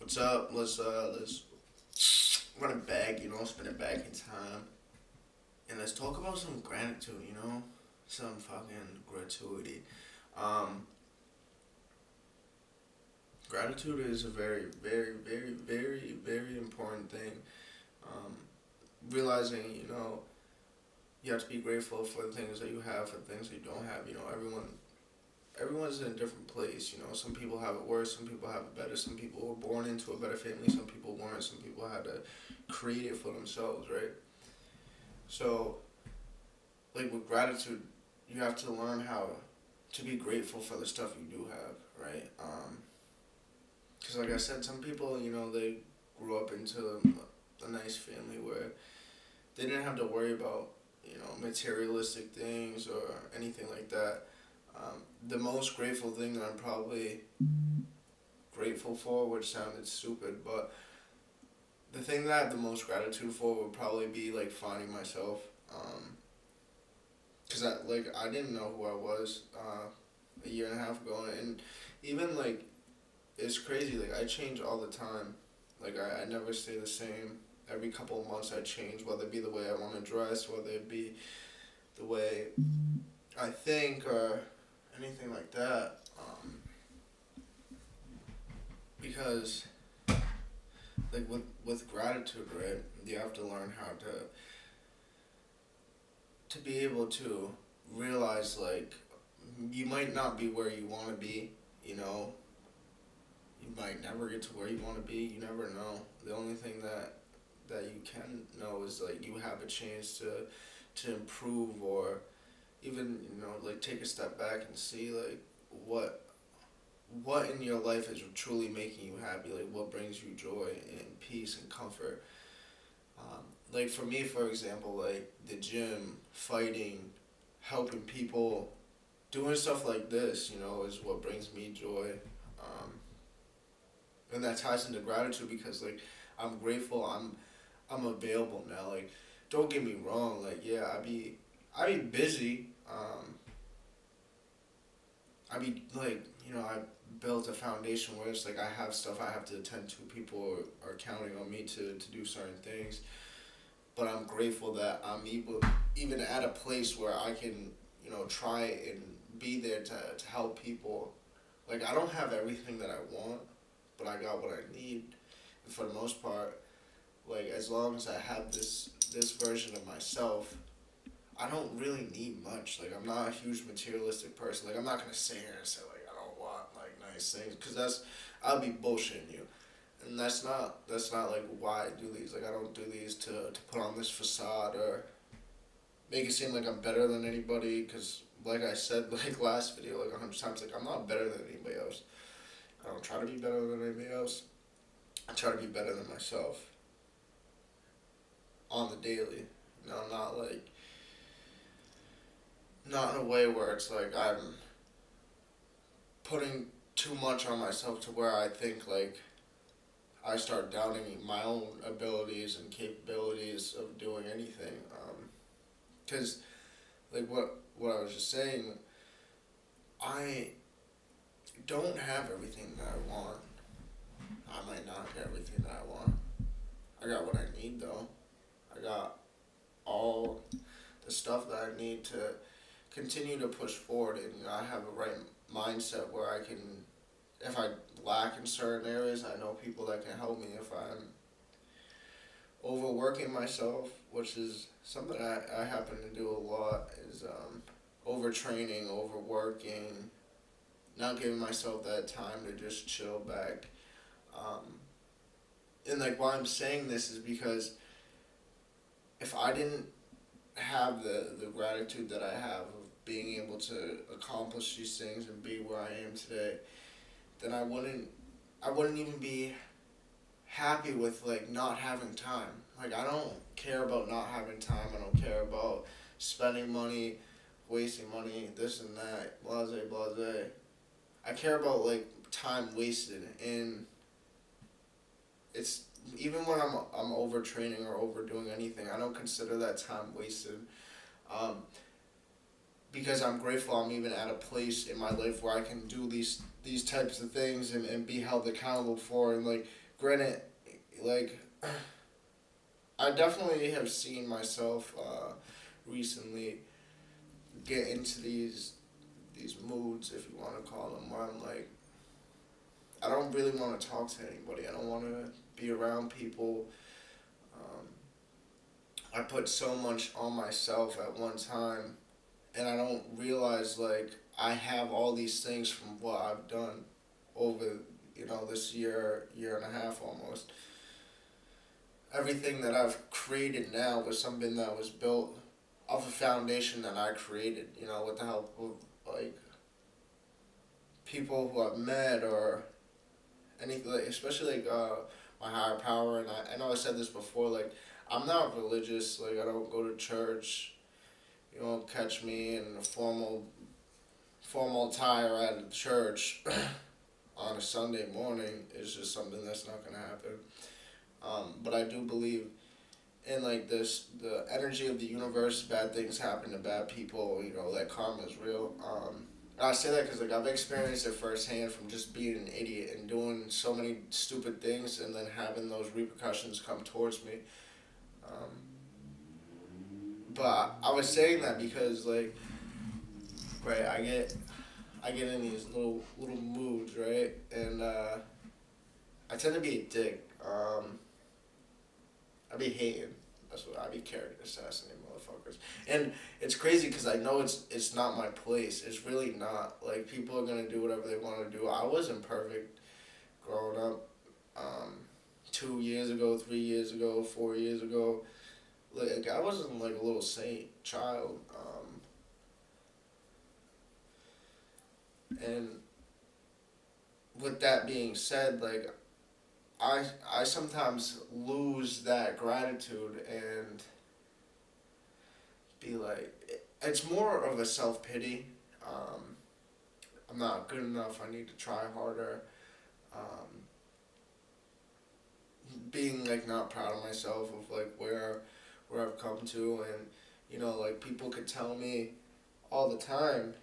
What's up? Let's run it back. Spin it back in time, and let's talk about some gratitude. Some fucking gratuity. Um, Gratitude is a very, very, very, very, very important thing. Um, Realizing, you have to be grateful for the things that you have, for the things that you don't have. Everyone's in a different place. Some people have it worse, some people have it better, some people were born into a better family, some people weren't, some people had to create it for themselves, right? So, like with gratitude, you have to learn how to be grateful for the stuff you do have, right? Because, like I said, some people, they grew up into a nice family where they didn't have to worry about, materialistic things or anything like that. The most grateful thing that I'm probably grateful for, which sounded stupid, but the thing that I have the most gratitude for would probably be like finding myself. Cause I didn't know who I was a year and a half ago, and even like it's crazy. Like I change all the time. Like I never stay the same. Every couple of months I change, whether it be the way I want to dress, whether it be the way I think, or anything like that. Because like with gratitude, right? You have to learn how to be able to realize like you might not be where you want to be. You know, you might never get to where you want to be. You never know. The only thing that you can know is like you have a chance to improve, or even like take a step back and see like what what in your life is truly making you happy, like what brings you joy and peace and comfort. Like for me, for example, like the gym, fighting, helping people, doing stuff like this, is what brings me joy. Um, and that ties into gratitude because like I'm grateful. I'm available now. Like, don't get me wrong. Like, yeah, I be busy. I be like, I built a foundation where it's like I have stuff I have to attend to. People are counting on me to do certain things. But I'm grateful that I'm able, even at a place where I can, try and be there to help people. Like, I don't have everything that I want, but I got what I need. And for the most part, like, as long as I have this version of myself, I don't really need much. Like, I'm not a huge materialistic person. Like, I'm not gonna sit here and say like I don't want like nice things, cause I'll be bullshitting you, and that's not like why I do these. Like, I don't do these to put on this facade or make it seem like I'm better than anybody. Cause like I said like last video like 100 times, like I'm not better than anybody else. I don't try to be better than anybody else. I try to be better than myself on the daily. Not like not in a way where it's like I'm putting too much on myself to where I think like I start doubting my own abilities and capabilities of doing anything. Because like what I was just saying, I don't have everything that I want. I might not get everything that I want. I got what I need though. I got all the stuff that I need to continue to push forward, and I have a right mindset where I can, if I lack in certain areas, I know people that can help me. If I'm overworking myself, which is something I happen to do a lot, is overtraining, overworking, not giving myself that time to just chill back. Um, and like why I'm saying this is because if I didn't have the gratitude that I have of being able to accomplish these things and be where I am today, then I wouldn't even be happy with like not having time. Like I don't care about not having time. I don't care about spending money, wasting money, this and that, blase blase. I care about like time wasted, and it's even when I'm overtraining or overdoing anything, I don't consider that time wasted. Um, because I'm grateful I'm even at a place in my life where I can do these types of things and be held accountable for, and like Granted, like I definitely have seen myself recently get into these moods, if you want to call them, where I'm like, I don't really want to talk to anybody. I don't want to be around people. Um, I put so much on myself at one time, and I don't realize like I have all these things from what I've done over this year and a half almost. Everything that I've created now was something that was built off a foundation that I created. With the help of like people who I've met or anything, like, especially like my higher power. And I know I said this before. Like I'm not religious. Like I don't go to church. You won't catch me in a formal attire at church on a Sunday morning. It's just something that's not gonna happen. But I do believe in like this, the energy of the universe. Bad things happen to bad people. That karma is real. And I say that because like I've experienced it firsthand from just being an idiot and doing so many stupid things, and then having those repercussions come towards me. Um, but I was saying that because like, right, I get in these little moods, right, and I tend to be a dick. I be hating. That's what I be character assassinating motherfuckers. And it's crazy because I know it's not my place. It's really not. Like people are gonna do whatever they want to do. I wasn't perfect growing up. 2 years ago, 3 years ago, 4 years ago, like I wasn't like a little saint child. And with that being said, like I sometimes lose that gratitude and be like, it's more of a self pity. Um, I'm not good enough. I need to try harder. Um, Being like not proud of myself of like where I've come to, and like people could tell me all the time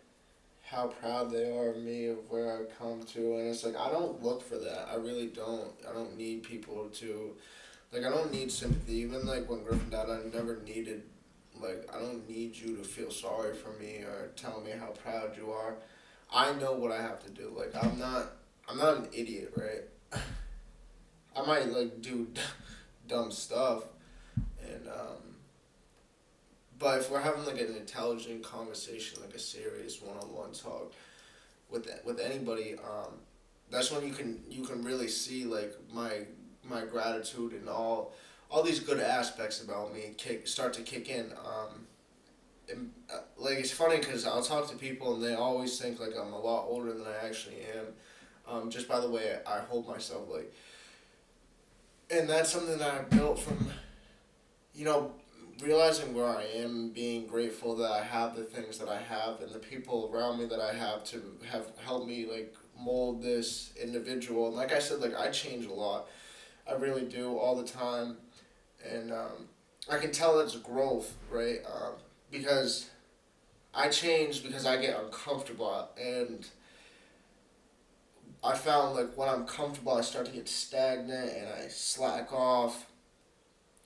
how proud they are of me of where I've come to, and it's like I don't look for that. I really don't. I don't need people to like. I don't need sympathy. Even like when Griffin died, I never needed like I don't need you to feel sorry for me or tell me how proud you are. I know what I have to do. Like I'm not an idiot, right? I might like do dumb stuff, and but if we're having like an intelligent conversation, like a serious one-on-one talk with anybody, that's when you can really see like my gratitude and all these good aspects about me start to kick in. Like it's funny because I'll talk to people and they always think like I'm a lot older than I actually am, just by the way I hold myself. Like, and that's something that I built from you know realizing where I am, being grateful that I have the things that I have and the people around me that I have to have helped me like mold this individual. And like I said, like I change a lot. I really do all the time, and I can tell it's growth, right? Because I change because I get uncomfortable, and I found like when I'm comfortable, I start to get stagnant and I slack off.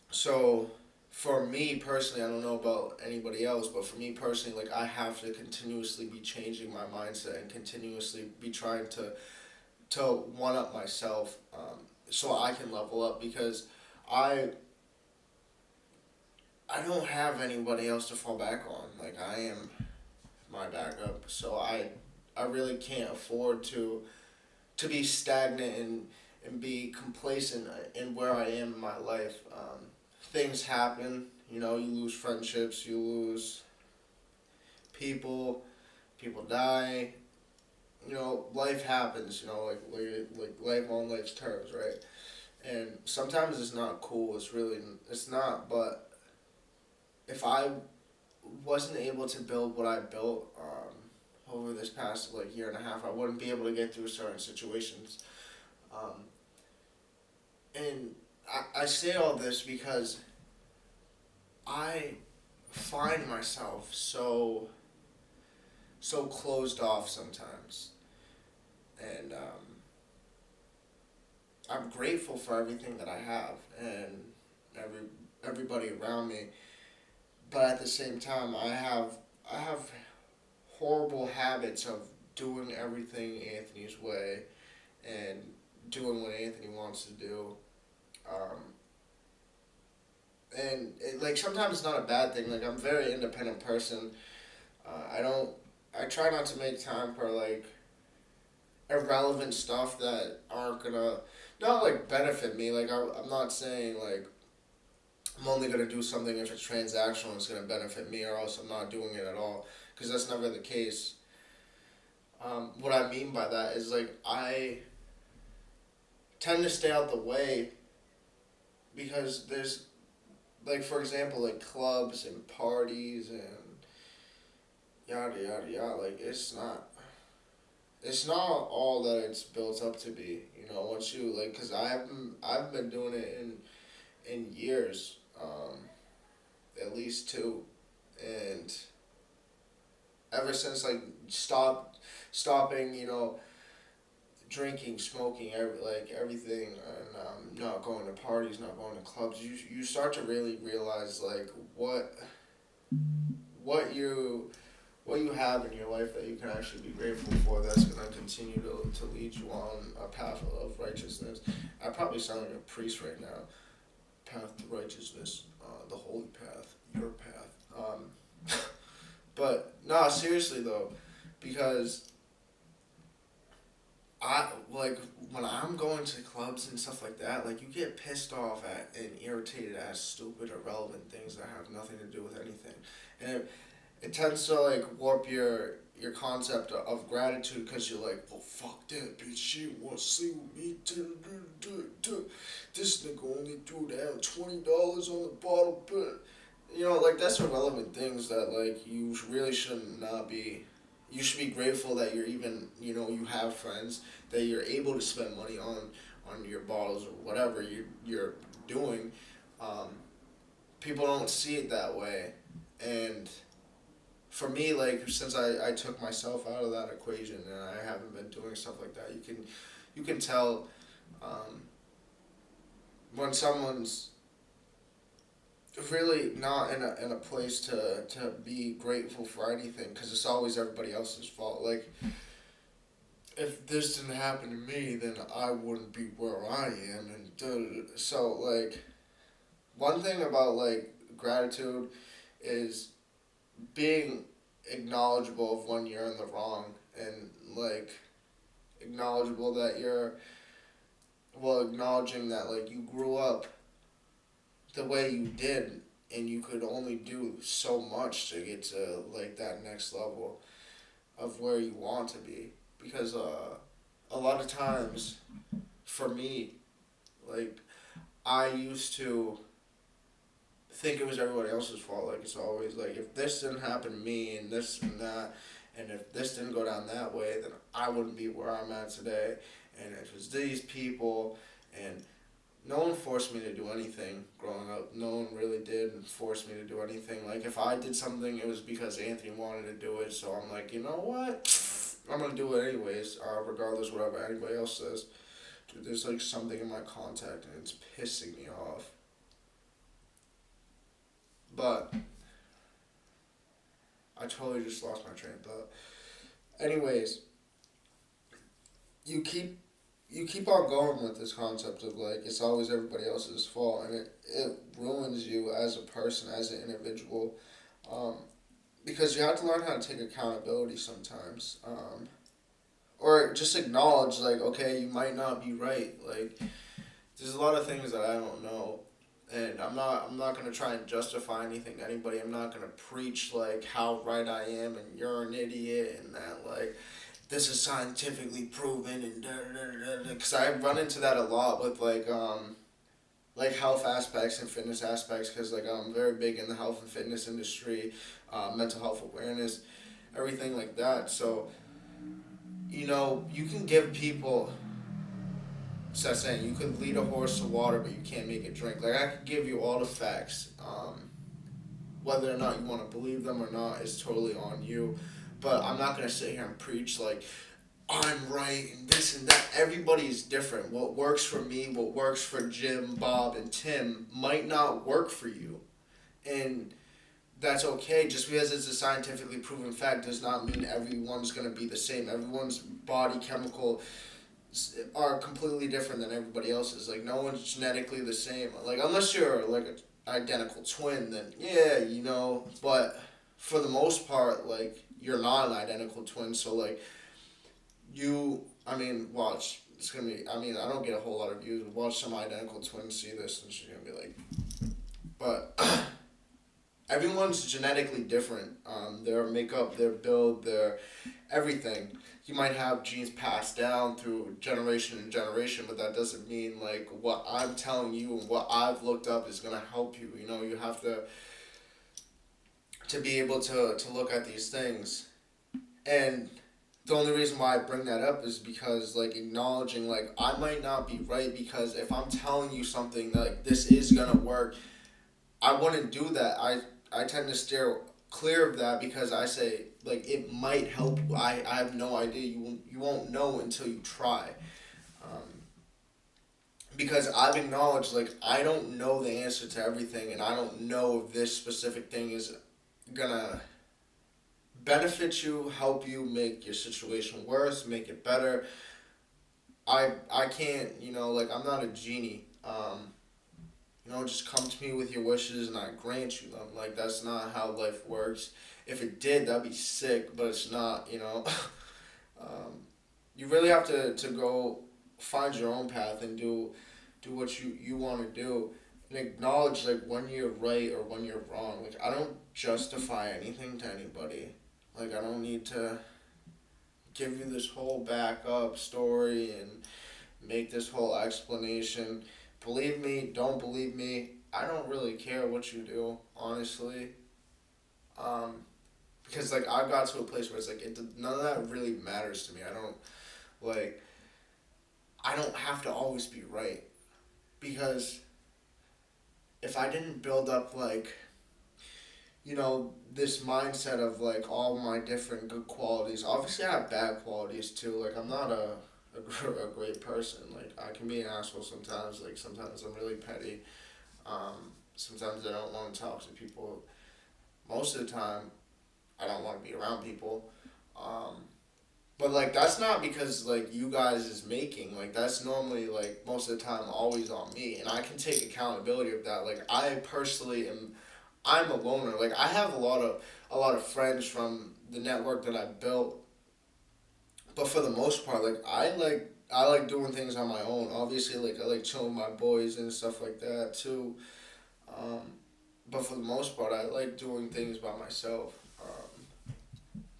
So for me personally, I don't know about anybody else, but for me personally, like I have to continuously be changing my mindset and continuously be trying to one up myself, so I can level up because I I don't have anybody else to fall back on. Like I am my backup, so I really can't afford to be stagnant and be complacent in where I am in my life. Things happen. You lose friendships, you lose people, people die. Life happens. Like life on life's terms, right? And sometimes it's not cool. It's not. But if I wasn't able to build what I built over this past like year and a half, I wouldn't be able to get through certain situations. Um, and I say all this because I find myself so closed off sometimes, and I'm grateful for everything that I have and every everybody around me. But at the same time, I have horrible habits of doing everything Anthony's way and doing what Anthony wants to do. Um, and like sometimes it's not a bad thing. Like I'm a very independent person. I don't. I try not to make time for like irrelevant stuff that aren't gonna not like benefit me. Like I'm not saying like I'm only gonna do something if it's transactional and it's gonna benefit me, or else I'm not doing it at all. Because that's never the case. What I mean by that is like I tend to stay out the way because there's like for example like clubs and parties and yada yada yada. Like it's not all that it's built up to be. You know, once you like, cause I've been doing it in years, at least two, and ever since like stopping, drinking, smoking, like everything, and not going to parties, not going to clubs, you start to really realize like what you what you have in your life that you can actually be grateful for that's going to continue to lead you on a path of righteousness. I probably sound like a priest right now. Path to righteousness, the holy path, your path. But nah, seriously though, because I like when I'm going to clubs and stuff like that, like you get pissed off at and irritated at stupid, irrelevant things that have nothing to do with anything, and it tends to like warp your concept of gratitude because you're like, well, fuck that bitch, she wants to sleep with me. This nigga only threw down $20 on the bottle, but like that's irrelevant things that like you really should not be. You should be grateful that you're even you have friends that you're able to spend money on your bottles or whatever you're doing. Um, People don't see it that way, and for me, like since I took myself out of that equation and I haven't been doing stuff like that, you can tell um, when someone's really not in a place to be grateful for anything because it's always everybody else's fault. Like if this didn't happen to me, then I wouldn't be where I am, and so like one thing about like gratitude is being acknowledgeable of when you're in the wrong and like acknowledgeable that you're well acknowledging that like you grew up the way you did and you could only do so much to get to like that next level of where you want to be because a lot of times for me like I used to think it was everybody else's fault. Like it's always like if this didn't happen to me and this and that, and if this didn't go down that way, then I wouldn't be where I'm at today. And if it's these people, and no one forced me to do anything growing up. No one really did force me to do anything. Like if I did something, it was because Anthony wanted to do it. So I'm like, you know what? I'm gonna do it anyways, regardless of whatever anybody else says. Dude, there's like something in my contact and it's pissing me off. But I totally just lost my train of thought. Anyways, you keep you keep on going with this concept of like it's always everybody else's fault, and it ruins you as a person, as an individual, um, because you have to learn how to take accountability sometimes, or just acknowledge like okay you might not be right. Like there's a lot of things that I don't know, and I'm not gonna try and justify anything to anybody. I'm not gonna preach like how right I am and you're an idiot and that like this is scientifically proven and da da da da. Because I run into that a lot with like health aspects and fitness aspects. Because like I'm very big in the health and fitness industry, mental health awareness, everything like that. So you can give people. So saying you could lead a horse to water, but you can't make it drink. Like I could give you all the facts. Whether or not you want to believe them or not is totally on you. But I'm not gonna sit here and preach like I'm right and this and that. Everybody's different. What works for me, what works for Jim, Bob, and Tim might not work for you. And that's okay. Just because it's a scientifically proven fact does not mean everyone's going to be the same. Everyone's body chemical are completely different than everybody else's. Like, no one's genetically the same. Like, unless you're like an identical twin, then yeah, But for the most part, like, you're not an identical twin. So, like, watch. It's gonna be. I don't get a whole lot of views. Watch some identical twins see this, and she's gonna be like, but everyone's genetically different. Their makeup, their build, their everything. You might have genes passed down through generation and generation, but that doesn't mean like what I'm telling you and what I've looked up is gonna help you. You have to be able to look at these things. And the only reason why I bring that up is because like acknowledging like I might not be right, because if I'm telling you something like this is gonna work, I wouldn't do that. I tend to steer clear of that because I say like it might help you. I have no idea. You won't know until you try. Um, because I've acknowledged like I don't know the answer to everything, and I don't know if this specific thing is gonna benefit you, help you, make your situation worse, make it better. I can't, like I'm not a genie. Just come to me with your wishes and I grant you them. Like that's not how life works. If it did, that'd be sick, but it's not. You really have to go find your own path and do what you want to do, and acknowledge like when you're right or when you're wrong. Like I don't justify anything to anybody. Like I don't need to give you this whole backup story and make this whole explanation. Believe me, don't believe me. I don't really care what you do, honestly. Um, because like I got to a place where it's like none of that really matters to me. Like I don't have to always be right, because if I didn't build up like this mindset of like all my different good qualities. Obviously, I have bad qualities too. Like I'm not a great person. Like I can be an asshole sometimes. Like sometimes I'm really petty. Sometimes I don't want to talk to people. Most of the time, I don't want to be around people. Um, but like that's not because like you guys is making. Like that's normally like most of the time always on me, and I can take accountability of that. Like I personally am. I'm a loner. Like I have a lot of friends from the network that I built, but for the most part, like I like doing things on my own. Obviously, like I like chilling with my boys and stuff like that too. Um, but for the most part, I like doing things by myself,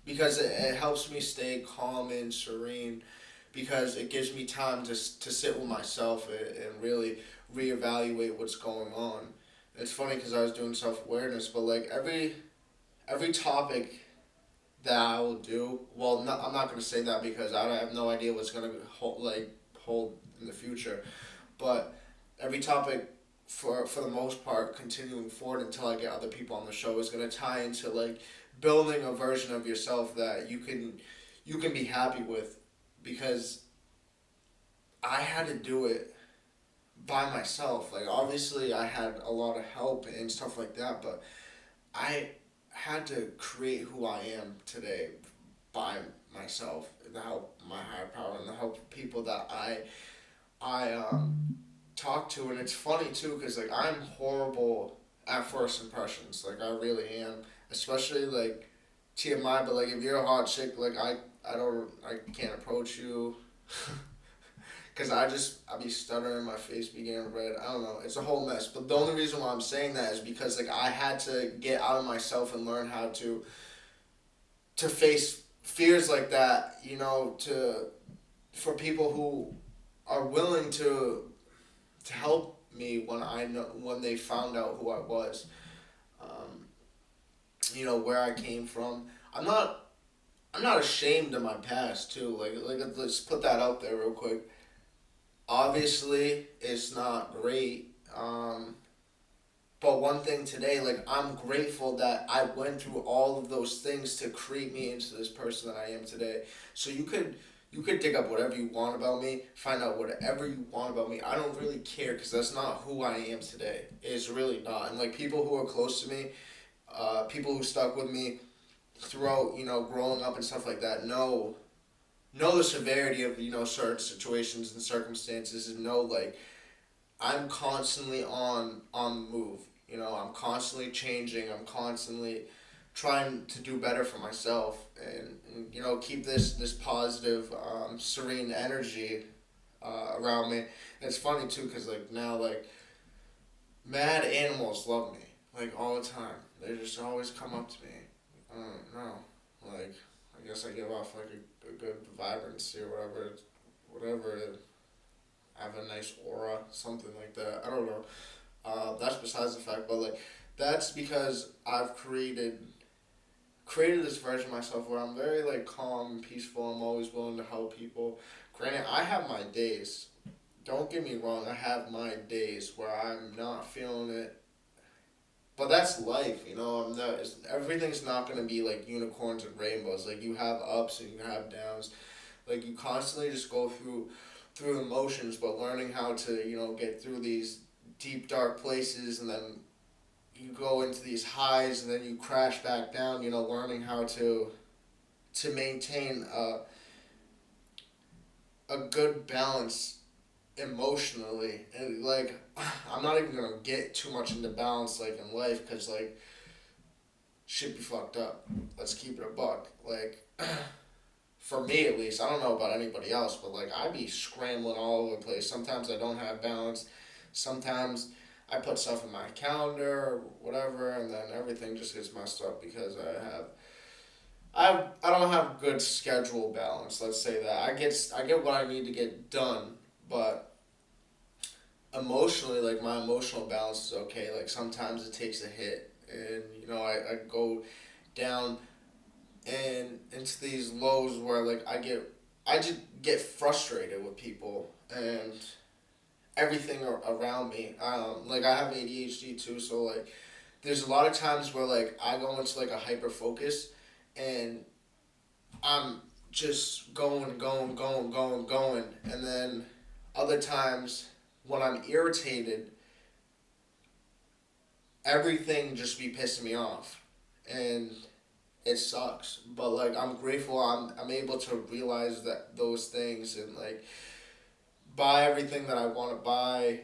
because it helps me stay calm and serene. Because it gives me time to sit with myself and really reevaluate what's going on. It's funny because I was doing self awareness, but like every topic that I will do. Well, I'm not gonna say that because I have no idea what's gonna hold in the future. But every topic, for the most part, continuing forward until I get other people on the show, is gonna tie into like building a version of yourself that you can be happy with, because I had to do it by myself. Like obviously I had a lot of help and stuff like that, but I had to create who I am today by myself, the help of my higher power and the help of people that I talk to. And it's funny too because like I'm horrible at first impressions. Like I really am, especially like TMI. But like if you're a hot chick, like I can't approach you. Cause I be stuttering, my face be getting red. I don't know. It's a whole mess. But the only reason why I'm saying that is because like I had to get out of myself and learn how to face fears like that. To for people who are willing to help me when they found out who I was. Um, where I came from. I'm not ashamed of my past too. Like let's put that out there real quick. Obviously it's not great, but one thing today, like I'm grateful that I went through all of those things to create me into this person that I am today. So you could You could dig up whatever you want about me, find out whatever you want about me. I don't really care because that's not who I am today. It's really not. And like people who are close to me, people who stuck with me throughout, growing up and stuff like that, know the severity of certain situations and circumstances, and know like I'm constantly on the move. I'm constantly changing. I'm constantly trying to do better for myself, and keep this positive, serene energy around me. And it's funny too, cause like now like mad animals love me like all the time. They just always come up to me. I don't know. Like I guess I give off like a good vibrancy or whatever. Whatever. I have a nice aura, something like that. I don't know. That's besides the fact, but like that's because I've created this version of myself where I'm very like calm and peaceful. I'm always willing to help people. Granted, I have my days. Don't get me wrong. I have my days where I'm not feeling it, but that's life. I'm not. Everything's not gonna be like unicorns and rainbows. Like you have ups and you have downs. Like you constantly just go through emotions, but learning how to get through these deep dark places, and then you go into these highs, and then you crash back down. Learning how to maintain a good balance emotionally, and like I'm not even gonna get too much into balance like in life, because like shit be fucked up. Let's keep it a buck. Like for me at least, I don't know about anybody else, but like I be scrambling all over the place. Sometimes I don't have balance. Sometimes I put stuff in my calendar or whatever, and then everything just gets messed up because I don't have good schedule balance. Let's say that I get what I need to get done, but emotionally, like my emotional balance is okay. Like sometimes it takes a hit, and I go down and into these lows where like I just get frustrated with people and everything around me. Like I have ADHD too, so like there's a lot of times where like I go into like a hyper focus, and I'm just going, and then other times when I'm irritated, everything just be pissing me off, and it sucks. But like I'm grateful I'm able to realize that those things, and like buy everything that I want to buy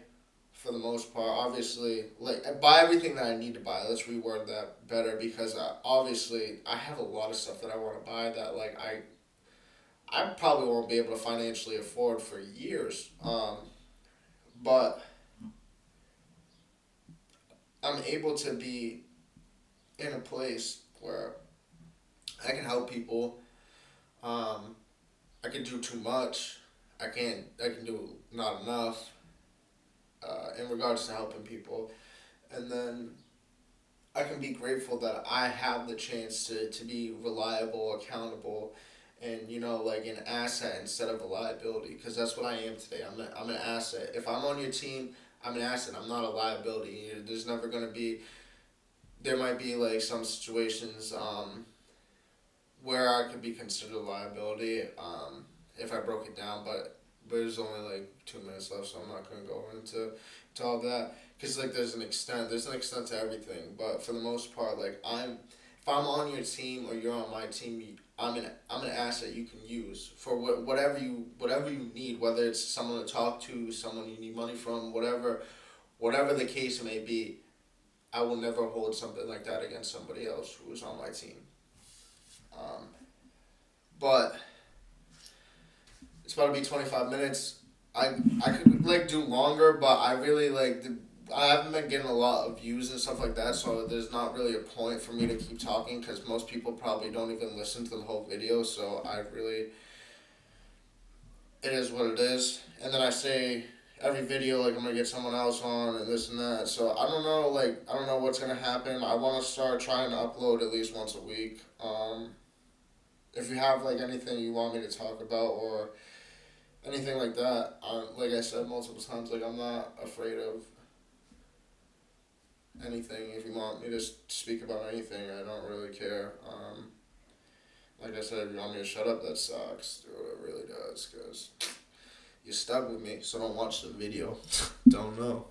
for the most part. Obviously, like buy everything that I need to buy. Let's reword that better, because obviously I have a lot of stuff that I want to buy that like I probably won't be able to financially afford for years. But I'm able to be in a place where I can help people. Um, I can do too much. I can do not enough in regards to helping people, and then I can be grateful that I have the chance to be reliable, accountable, and like an asset instead of a liability, because that's what I am today. I'm an asset. If I'm on your team, I'm an asset. I'm not a liability. There's never gonna be. There might be like some situations where I could be considered a liability if I broke it down, but there's only like 2 minutes left, so I'm not gonna go into to all that, because like there's an extent to everything, but for the most part, like if I'm on your team or you're on my team, I'm an asset you can use for whatever you need, whether it's someone to talk to, someone you need money from, whatever the case may be. I will never hold something like that against somebody else who is on my team. Um, but it's about to be 25 minutes. I could like do longer, but I really I haven't been getting a lot of views and stuff like that, so there's not really a point for me to keep talking, because most people probably don't even listen to the whole video. So it is what it is. And then I say every video like I'm gonna get someone else on and this and that. So I don't know, I don't know what's gonna happen. I want to start trying to upload at least once a week. If you have like anything you want me to talk about or anything like that, like I said multiple times, like I'm not afraid of anything. If you want me to speak about anything, I don't really care. Like I said, if you want me to shut up, that sucks. Dude, it really does, because you stuck with me, so don't watch the video. Don't know.